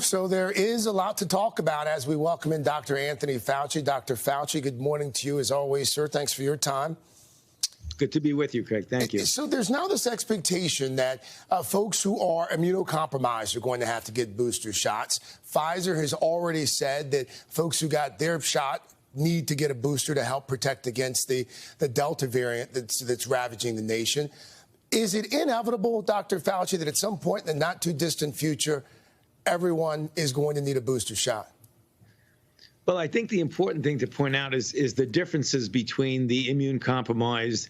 So there is a lot to talk about as we welcome in Dr. Anthony Fauci. Dr. Fauci, good morning to you as always, sir. Thanks for your time. Good to be with you, Craig. Thank you. So there's now this expectation that folks who are immunocompromised are going to have to get booster shots. Pfizer has already said that folks who got their shot need to get a booster to help protect against the Delta variant that's ravaging the nation. Is it inevitable, Dr. Fauci, that at some point in the not too distant future, everyone is going to need a booster shot? Well, I think the important thing to point out is the differences between the immune compromised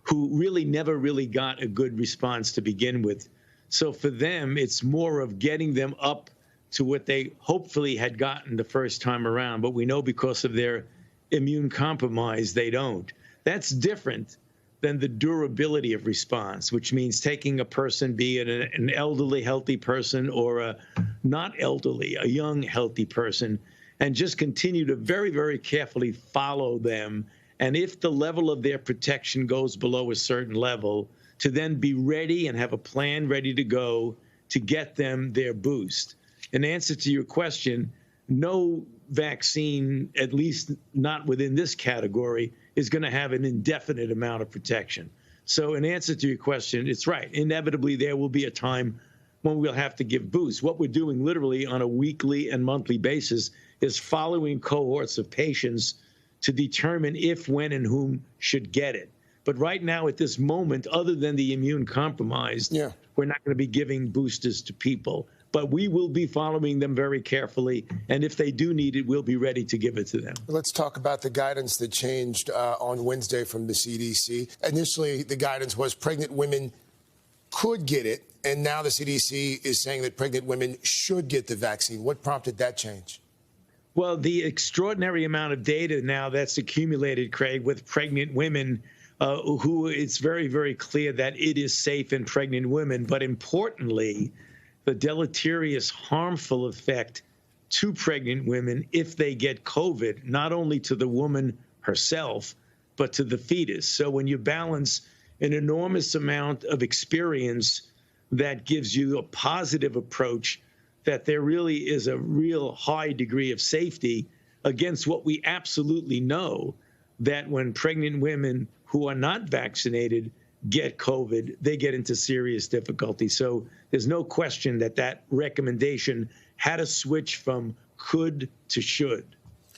who really never really got a good response to begin with. So for them, it's more of getting them up to what they hopefully had gotten the first time around. But we know because of their immune compromise, they don't. That's different than the durability of response, which means taking a person, be it an elderly, healthy person or a not elderly, a young, healthy person, and just continue to very, very carefully follow them. And if the level of their protection goes below a certain level, to then be ready and have a plan ready to go to get them their boost. In answer to your question, no vaccine, at least not within this category, is going to have an indefinite amount of protection. So in answer to your question, it's right. Inevitably, there will be a time when we'll have to give boosts. What we're doing literally on a weekly and monthly basis is following cohorts of patients to determine if, when, and whom should get it. But right now, at this moment, other than the immune compromised, we're not going to be giving boosters to people. But we will be following them very carefully. And if they do need it, we'll be ready to give it to them. Let's talk about the guidance that changed on Wednesday from the CDC. Initially, the guidance was pregnant women could get it. And now the CDC is saying that pregnant women should get the vaccine. What prompted that change? Well, the extraordinary amount of data now that's accumulated, Craig, with pregnant women who it's very, very clear that it is safe in pregnant women. But importantly, the deleterious, harmful effect to pregnant women if they get COVID, not only to the woman herself, but to the fetus. So when you balance an enormous amount of experience that gives you a positive approach, that there really is a real high degree of safety against what we absolutely know, that when pregnant women who are not vaccinated get COVID, they get into serious difficulty. So there's no question that that recommendation had a switch from could to should.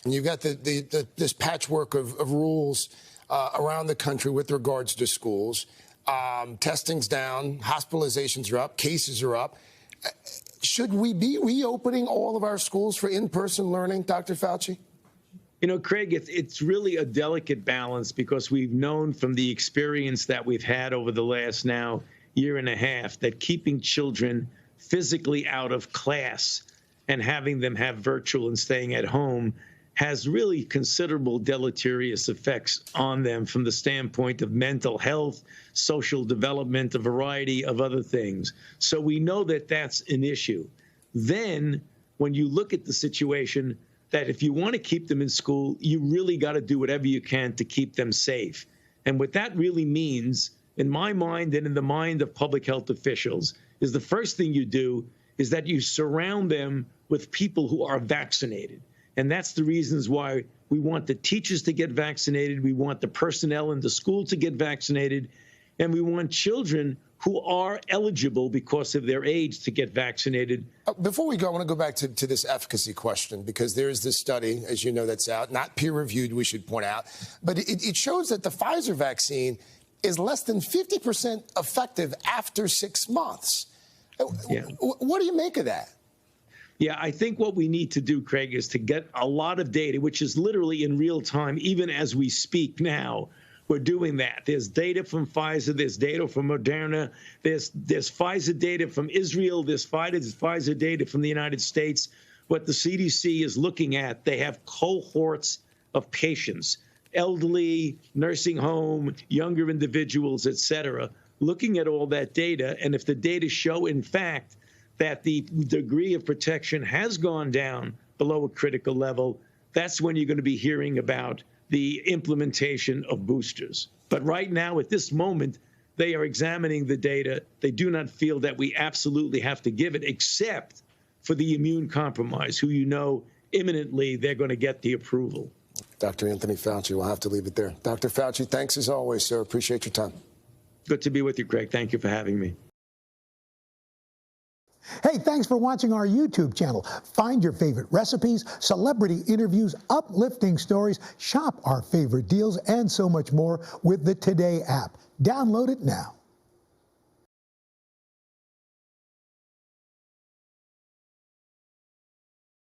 And you've got this patchwork of rules around the country with regards to schools. Testing's down, hospitalizations are up, cases are up. Should we be reopening all of our schools for in-person learning, Dr. Fauci? You know, Craig, it's really a delicate balance because we've known from the experience that we've had over the last now year and a half that keeping children physically out of class and having them have virtual and staying at home has really considerable deleterious effects on them from the standpoint of mental health, social development, a variety of other things. So we know that that's an issue. Then when you look at the situation, that if you want to keep them in school, you really got to do whatever you can to keep them safe. And what that really means, in my mind and in the mind of public health officials, is the first thing you do is that you surround them with people who are vaccinated. And that's the reasons why we want the teachers to get vaccinated, we want the personnel in the school to get vaccinated, and we want children who are eligible because of their age to get vaccinated. Before we go, I want to go back to this efficacy question, because there is this study, as you know, that's out, not peer-reviewed, we should point out, but it shows that the Pfizer vaccine is less than 50% effective after 6 months. Yeah. What do you make of that? Yeah, I think what we need to do, Craig, is to get a lot of data, which is literally in real time, even as we speak now. We're doing that. There's data from Pfizer. There's data from Moderna. There's Pfizer data from Israel. There's Pfizer data from the United States. What the CDC is looking at, they have cohorts of patients, elderly, nursing home, younger individuals, et cetera, looking at all that data. And if the data show, in fact, that the degree of protection has gone down below a critical level, that's when you're going to be hearing about the implementation of boosters. But right now, at this moment, they are examining the data. They do not feel that we absolutely have to give it, except for the immune compromised, who you know imminently they're going to get the approval. Dr. Anthony Fauci, we'll have to leave it there. Dr. Fauci, thanks as always, sir. Appreciate your time. Good to be with you, Craig. Thank you for having me. Hey, thanks for watching our YouTube channel. Find your favorite recipes, celebrity interviews, uplifting stories, shop our favorite deals, and so much more with the Today app. Download it now.